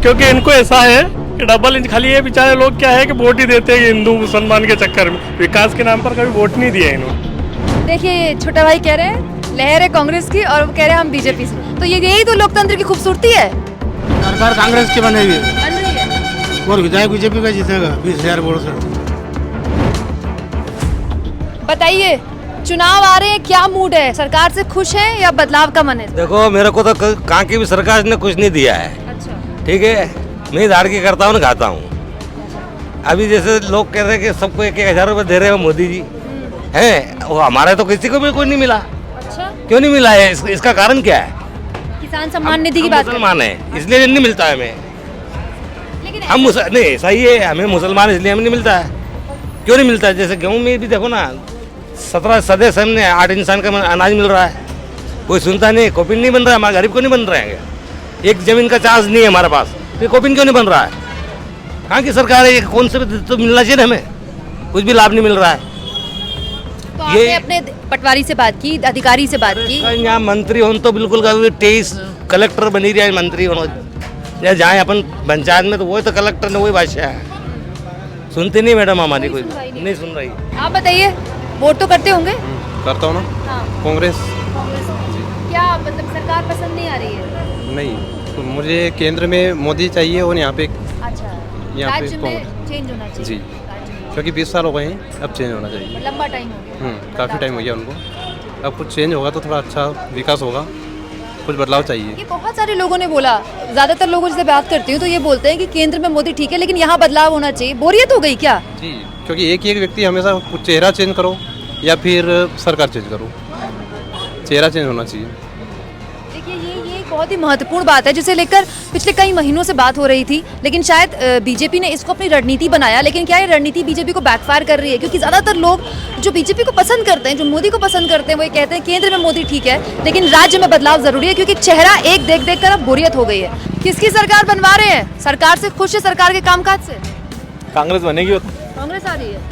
क्योंकि इनको ऐसा है कि डबल इंज खाली ये बेचारे लोग क्या है कि वोट ही देते हैं हिंदू मुसलमान के चक्कर में, विकास के नाम पर कभी वोट नहीं दिया इन्होंने। देखिए छोटा भाई कह रहे हैं लहर है कांग्रेस की और वो कह रहे हैं हम बीजेपी से, तो यही तो लोकतंत्र की खूबसूरती है। सरकार कांग्रेस की बनेगी बन रही है और विधायक बीजेपी का जीतेगा 20,000 वोट से। बताइए चुनाव आ रहे हैं, क्या मूड है? सरकार से खुश हैं या बदलाव का मन है? देखो मेरे को तो कहाँ की भी सरकार ने कुछ नहीं दिया है, अच्छा ठीक है। मैं धाड़ की करता हूँ, खाता हूँ। अभी जैसे लोग कह रहे हैं कि सबको 1,000 रुपये दे रहे हो मोदी जी, हैं वो हमारे तो किसी को भी कोई नहीं मिला। अच्छा क्यों नहीं मिला है? इसका कारण क्या है? किसान सम्मान निधि की बात करें। मुसलमान है इसलिए नहीं मिलता है हमें। लेकिन हम नहीं सही है, हमें मुसलमान इसलिए हमें नहीं मिलता है। क्यों नहीं मिलता है? जैसे गेहूँ में भी देखो ना, 17 सदस्य हमने 8 इंसान का अनाज मिल रहा है, कोई सुनता नहीं। कोपिन नहीं बन रहा है, हमारे गरीब को नहीं बन रहे हैं। एक जमीन का चार्ज नहीं है हमारे पास, फिर कोपिन क्यों नहीं बन रहा है? कहाँ की सरकार है? कौन से तो मिलना चाहिए हमें, कुछ भी लाभ नहीं मिल रहा है। तो आपने अपने पटवारी से बात की, अधिकारी से बात की? यहाँ मंत्री हो तो बिल्कुल 23 कलेक्टर बनी रहा है, मंत्री हो या जाए अपन पंचायत में तो वही तो कलेक्टर ने वही बादशाह है। सुनती नहीं मैडम हमारी, कोई नहीं सुन रही। आप बताइए वोट तो करते होंगे? करता हूँ ना। हाँ कांग्रेस। क्या मतलब सरकार पसंद नहीं आ रही है? नहीं तो मुझे केंद्र में मोदी चाहिए और यहाँ पे अच्छा यहाँ पे राज्य में चेंज होना चाहिए। जी। राज्य में। क्योंकि 20 साल हो गए हैं, अब चेंज होना चाहिए। लंबा टाइम हो गया। काफ़ी टाइम हो गया उनको, अब कुछ चेंज होगा तो थोड़ा अच्छा विकास होगा, कुछ बदलाव चाहिए। ये बहुत सारे लोगों ने बोला, ज्यादातर लोगों से बात करती हूँ तो ये बोलते हैं कि केंद्र में मोदी ठीक है लेकिन यहाँ बदलाव होना चाहिए। बोरियत हो गई क्या? जी, क्योंकि एक ही एक व्यक्ति हमेशा कुछ चेहरा चेंज करो या फिर सरकार चेंज करो, चेहरा चेंज होना चाहिए। देखिए ये एक बहुत ही महत्वपूर्ण बात है जिसे लेकर पिछले कई महीनों से बात हो रही थी, लेकिन शायद बीजेपी ने इसको अपनी रणनीति बनाया। लेकिन क्या ये रणनीति बीजेपी को बैकफायर कर रही है? क्योंकि ज्यादातर लोग जो बीजेपी को पसंद करते हैं, जो मोदी को पसंद करते हैं, वो ये कहते हैं केंद्र में मोदी ठीक है लेकिन राज्य में बदलाव जरूरी है, क्योंकि चेहरा एक देख देख कर अब बोरियत हो गई है। किसकी सरकार बनवा रहे हैं? सरकार से खुश है? सरकार के कामकाज से? कांग्रेस बनेगी। कांग्रेस आ रही है।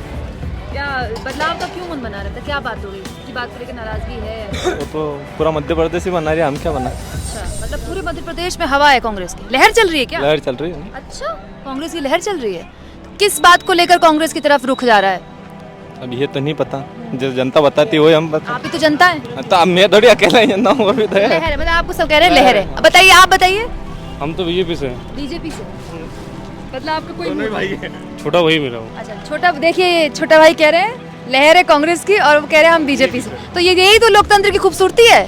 क्या बदलाव का क्यों मन बना रहे थे? क्या बात हो गई? की बात को लेकर नाराजगी है? वो तो पूरा मध्य प्रदेश ही बना रही है, हम क्या बना? अच्छा मतलब पूरे मध्य प्रदेश में हवा है कांग्रेस की, लहर चल रही है क्या? लहर चल रही है। अच्छा कांग्रेस की लहर चल रही है। किस बात को लेकर कांग्रेस की तरफ रुख जा रहा है? अब ये तो नहीं पता, जो जनता बताती है वही हम बता। आप ही तो जनता है। तो अब मैं थोड़ी अकेला ही जनता हूँ, अभी तो है। लहर है, मतलब आपको सब कह रहे हैं लहर है। अब बताइए, आप बताइए। हम तो बीजेपी से, बीजेपी से मतलब आपका कोई भाई है, छोटा वही मेरा हूँ। अच्छा छोटा, देखिए छोटा भाई कह रहे हैं लहर है कांग्रेस की और वो कह रहे हैं हम बीजेपी से, तो यही तो लोकतंत्र की खूबसूरती है।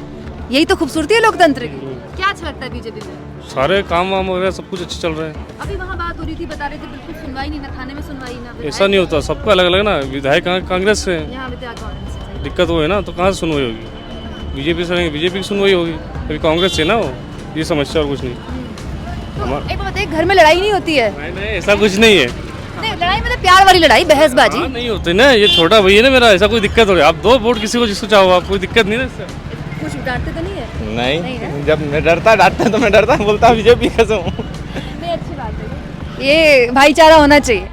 यही तो खूबसूरती है लोकतंत्र की। क्या अच्छा लगता है बीजेपी में? सारे काम वाम वगैरह सब कुछ अच्छे चल रहे हैं। अभी वहाँ बात हो रही थी, बता रहे थे बिल्कुल सुनवाई नहीं, ना थाने में सुनवाई, ना ऐसा नहीं होता, सबका अलग अलग ना। विधायक कांग्रेस से है, यहाँ विधायक कांग्रेस से। दिक्कत वो है ना, तो कहाँ से सुनवाई होगी? बीजेपी से रहेंगे, बीजेपी की सुनवाई होगी। अभी कांग्रेस से ना हो, ये समस्या और कुछ नहीं। एक बात बताइए, घर में लड़ाई नहीं होती है? नहीं ऐसा कुछ नहीं है। नहीं लड़ाई मतलब प्यार वाली लड़ाई, बहसबाजी हाँ, नहीं होती ना। ये छोटा भाई है ना मेरा, ऐसा कोई दिक्कत हो रही है? आप दो वोट किसी को जिसको चाहो आप, कोई दिक्कत नहीं ना इससे। कुछ डांटते तो नहीं है? नहीं, जब मैं डांटता तो मैं डरता बोलता बीजेपी कैसे हूँ। नहीं अच्छी बात है, ये भाईचारा होना चाहिए।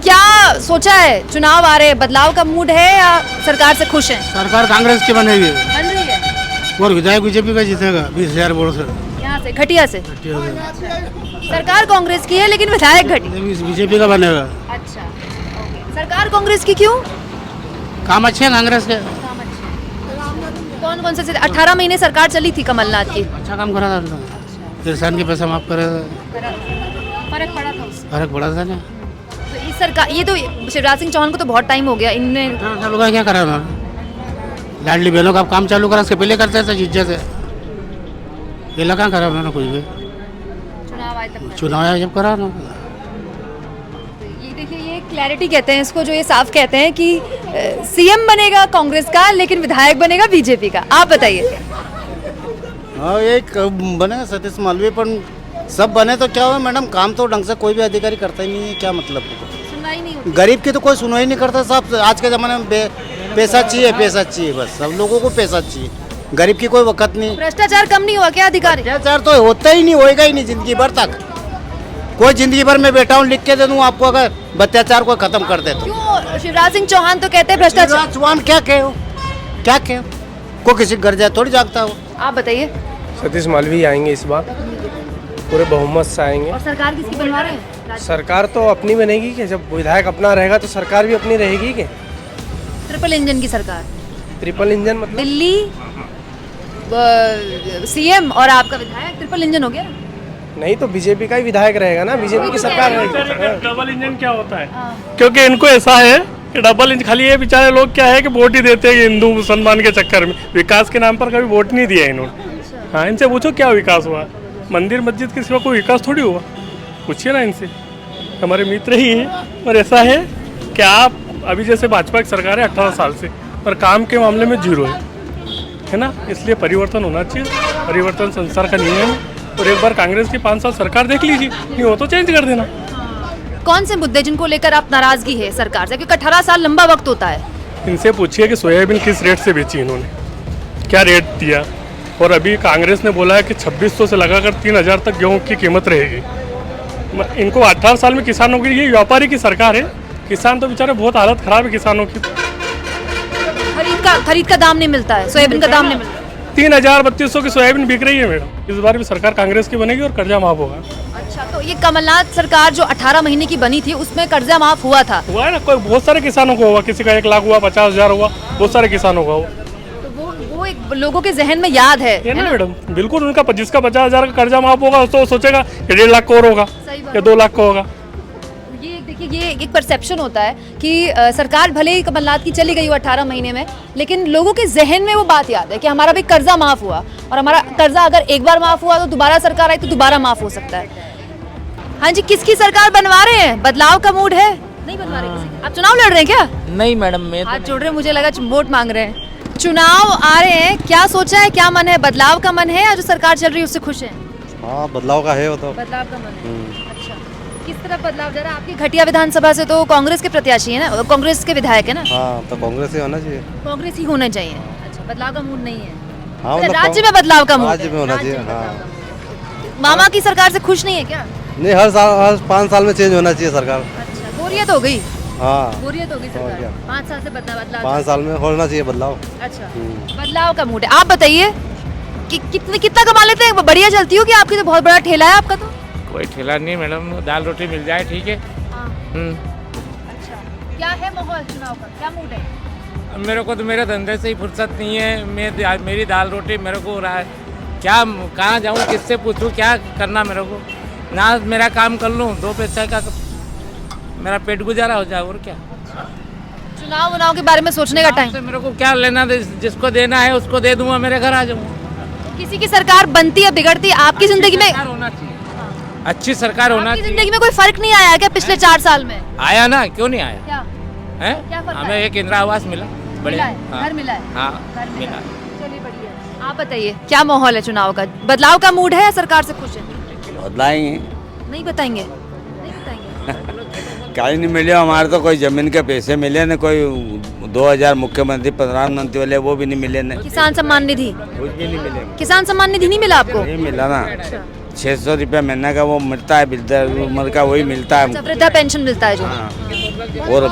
क्या सोचा है? चुनाव आ रहे हैं, बदलाव का मूड है या सरकार से खुश हैं? सरकार कांग्रेस की बनेगी बन रही है और विधायक बीजेपी का जीतेगा 20,000 वोट से। यहाँ से घटिया से। सरकार कांग्रेस की है लेकिन विधायक घटी। बीजेपी का बनेगा। अच्छा ओके। सरकार कांग्रेस की क्यों? काम अच्छे हैं कांग्रेस के। कौन कौन से 18 महीने सरकार चली थी कमलनाथ की? अच्छा काम करा था, किसान के पैसा माफ करे, फर्क पड़ा था उससे? फर्क पड़ा था ना। तो इस सरकार, ये तो शिवराज सिंह चौहान को तो बहुत टाइम हो गया, इनने 18 साल हो गए, क्या करा उन्होंने? लाडली बहनों का काम चालू करा, उसके पहले करते थे जिज्जा से। ये लगा करा उन्होंने कुछ भी? चुनाव आए तक चुनाव आया जब करा उन्होंने। ये देखिए, ये क्लैरिटी कहते हैं इसको, जो ये साफ कहते हैं कि सीएम बनेगा कांग्रेस का लेकिन विधायक बनेगा बीजेपी का। आप बताइए। हाँ एक बने सतीश मालवीय, पर सब बने तो क्या हुआ मैडम, काम तो ढंग से कोई भी अधिकारी करता ही नहीं है। क्या मतलब? सुनवाई नहीं होती। गरीब की तो कोई सुनवाई नहीं करता साहब। आज के ज़माने में पैसा चाहिए, पैसा चाहिए, बस सब लोगों को पैसा चाहिए। गरीब की कोई वक्त नहीं। भ्रष्टाचार कम नहीं हुआ क्या अधिकारी? भ्रष्टाचार तो होता ही नहीं, होएगा ही नहीं जिंदगी भर तक। कोई जिंदगी भर में बैठा हूँ लिख के दे दूँ आपको, अगर भ्रष्टाचार को खत्म कर दे तो। क्यों? शिवराज सिंह चौहान तो कहते हैं भ्रष्टाचार। चौहान क्या कहे, क्या कहे? को किसी घर जाए थोड़ी जागता हो। आप बताइए। सतीश मालवीय आएंगे इस बार। पूरे बहुमत से आएंगे। और सरकार किसकी बनवा रहे हैं? सरकार तो अपनी बनेगी कि जब विधायक अपना रहेगा तो सरकार भी अपनी रहेगी कि ट्रिपल इंजन की सरकार, ट्रिपल इंजन मतलब दिल्ली सीएम और आपका विधायक, ट्रिपल इंजन हो गया। नहीं तो बीजेपी का ही विधायक रहेगा ना, बीजेपी की सरकार रहेगी। डबल इंजन क्या होता है? क्योंकि इनको ऐसा है कि डबल इंजन खाली ये बेचारे लोग क्या है कि वोट ही देते हैं हिंदू मुसलमान के चक्कर में, विकास के नाम पर कभी वोट नहीं दिया इन्होंने। हाँ, इनसे पूछो क्या विकास हुआ? मंदिर मस्जिद के सिवा कोई विकास थोड़ी हुआ, पूछिए ना इनसे। हमारे मित्र ही है। और ऐसा है कि आप अभी जैसे भाजपा की सरकार है 18 साल से, पर काम के मामले में जीरो है ना। इसलिए परिवर्तन होना चाहिए, परिवर्तन संसार का नियम है। और एक बार कांग्रेस की 5 साल सरकार देख लीजिए, नहीं हो तो चेंज कर देना। कौन से मुद्दे जिनको लेकर आप नाराजगी है सरकार से, क्योंकि 18 साल लंबा वक्त होता है? इनसे पूछिए कि सोयाबीन किस रेट से बेची इन्होंने, क्या रेट दिया। और अभी कांग्रेस ने बोला है कि 2600 से लगाकर 3000 तक गेहूं की कीमत रहेगी। इनको 18 साल में किसानों की, ये व्यापारी की सरकार है। किसान तो बेचारे बहुत हालत खराब है किसानों की। खरीद का दाम नहीं मिलता है, सोयाबीन का दाम नहीं मिलता। 3000-3200 की सोयाबीन बिक रही है मैडम। इस बार भी सरकार कांग्रेस की बनेगी और कर्जा माफ होगा। अच्छा, तो ये कमलनाथ सरकार जो 18 महीने की बनी थी उसमें कर्जा माफ हुआ था? हुआ है ना, कोई बहुत सारे किसानों को हुआ, किसी का 1 लाख हुआ, 50,000 हुआ, बहुत सारे किसानों का हुआ। तो वो एक लोगों के जहन में याद है ना मैडम, बिल्कुल। उनका जिसका 50,000 का कर्जा माफ होगा तो वो सोचेगा कि 1.5 लाख का और होगा या 2 लाख का होगा। ये देखिए, ये एक परसेप्शन होता है कि सरकार भले ही कमलनाथ की चली गई हो 18 महीने में, लेकिन लोगों के जहन में वो बात याद है कि हमारा भी कर्जा माफ हुआ, और हमारा कर्जा अगर एक बार माफ हुआ तो दोबारा सरकार आई तो दोबारा माफ हो सकता है। हाँ जी, किसकी सरकार बनवा रहे हैं? बदलाव का मूड है? नहीं बनवा रहे किसी? आप चुनाव लड़ रहे हैं क्या? नहीं मैडम, मैं हाथ जोड़ रहे हैं, मुझे लगा वोट मांग रहे हैं। चुनाव आ रहे हैं, क्या सोचा है, क्या मन है? बदलाव का मन है या जो सरकार चल रही है उससे खुश है? हाँ, बदलाव का है वो तो। बदलाव का मन है। अच्छा, किस तरह बदलाव? जरा आपकी घटिया विधानसभा से तो कांग्रेस के प्रत्याशी है ना, कांग्रेस के विधायक है ना? हाँ, तो कांग्रेस ही होना चाहिए। कांग्रेस ही होना चाहिए। अच्छा, बदलाव का मूड नहीं है? हाँ, अच्छा, मतलब राज्य में बदलाव का मूड राज्य में होना चाहिए। राज्य में हाँ, बदलाव का मूड। मामा की सरकार से खुश नहीं है क्या? नहीं, हर 5 साल में चेंज होना चाहिए सरकार। अच्छा, बोरियत हो गई? हाँ, बोरियत हो गई सरकार। 5 साल से बदलाव 5 साल में होना चाहिए बदलाव। अच्छा, बदलाव का मूड है। आप बताइए कि कितना कमा लेते हैं? बढ़िया चलती हो कि आपकी तो बहुत बड़ा ठेला है आपका? तो कोई ठेला नहीं मैडम, दाल रोटी मिल जाए ठीक है। अच्छा, क्या है माहौल चुनाव का, क्या मूड है? मेरे को तो मेरे धंधे से ही फुर्सत नहीं है। मेरी दाल रोटी मेरे को क्या, कहाँ जाऊँ, किससे पूछूँ, क्या करना मेरे को? ना मेरा काम कर लूँ, 2 पैसे का मेरा पेट गुजारा हो जाए, और क्या। चुनाव के बारे में सोचने का टाइम? मेरे को क्या लेना, जिसको देना है उसको दे दूंगा, मेरे घर आ जाऊंगा। किसी की सरकार बनती है बिगड़ती है आपकी जिंदगी में? होना चाहिए, अच्छी सरकार होना आपकी चाहिए। जिंदगी में कोई फर्क नहीं आया क्या पिछले 4 साल में? आया ना, क्यों नहीं आया क्या है? क्या फर्क हमें आया? एक इंदिरा आवास मिला, मिला है, घर मिला है। हाँ घर मिला। चलिए बढ़िया। आप बताइए क्या माहौल है चुनाव का? बदलाव का मूड है या सरकार से खुश है? बदलाएंगे, नहीं बताएंगे? नहीं बताएंगे? क्या ही नहीं मिले हमारे तो। कोई जमीन के पैसे मिले न, कोई 2000 मुख्यमंत्री प्रधानमंत्री वाले वो भी नहीं मिले न। किसान सम्मान निधि? कुछ भी नहीं मिले। किसान सम्मान निधि नहीं मिला आपको? नहीं मिला ना। 600 रुपया महीना का वो मिलता है, वृद्धा उम्र का वही मिलता है। अच्छा, वृद्धा पेंशन मिलता है जो। हाँ, और